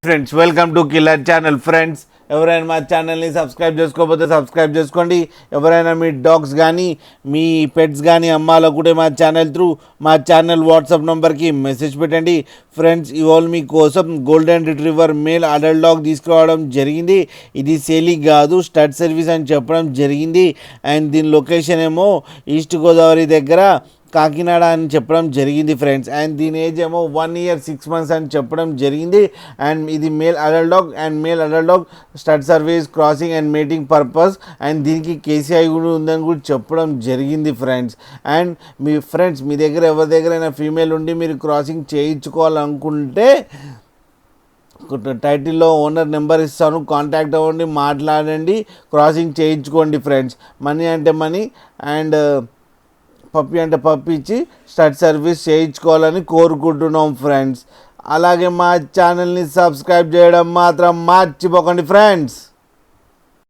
Friends welcome to killer channel. Friends ఎవరైనా మా ఛానల్ని సబ్స్క్రైబ్ చేసుకోకపోతే సబ్స్క్రైబ్ చేసుకోండి. ఎవరైనా మీ డాగ్స్ కానీ మీ పెట్స్ కానీ అమ్మాలనుకుంటే మా ఛానల్ వాట్సాప్ నెంబర్కి మెసేజ్ పెట్టండి. ఫ్రెండ్స్ ఇవాళ మీకోసం golden retriever male adult dog తీసుకురావడం జరిగింది. ఇది సేలింగ్ కాదు, స్టడ్ సర్వీస్ అని చెప్పడం జరిగింది. అండ్ దీని లొకేషన్ ఏమో ఈస్ట్ గోదావరి దగ్గర కాకినాడ అని చెప్పడం జరిగింది ఫ్రెండ్స్. అండ్ దీని ఏజ్ ఏమో 1 year 6 months అని చెప్పడం జరిగింది. అండ్ ఇది male adult dog stud service, crossing and mating purpose. And దీనికి కేసీఐ కూడా ఉందని కూడా చెప్పడం జరిగింది ఫ్రెండ్స్. అండ్ మీ దగ్గర ఎవరి దగ్గరైనా ఫీమేల్ ఉండి మీరు క్రాసింగ్ చేయించుకోవాలనుకుంటే టైటిల్లో ఓనర్ నెంబర్ ఇస్తాను, కాంటాక్ట్ అవ్వండి, మాట్లాడండి, క్రాసింగ్ చేయించుకోండి ఫ్రెండ్స్. మనీ అంటే మనీ అండ్ పప్పి అంటే పప్పి ఇచ్చి స్టడ్ సర్వీస్ చేయించుకోవాలని కోరుకుంటున్నాం ఫ్రెండ్స్. అలాగే మా ఛానల్ని సబ్స్క్రైబ్ చేయడం మాత్రం మర్చిపోకండి ఫ్రెండ్స్.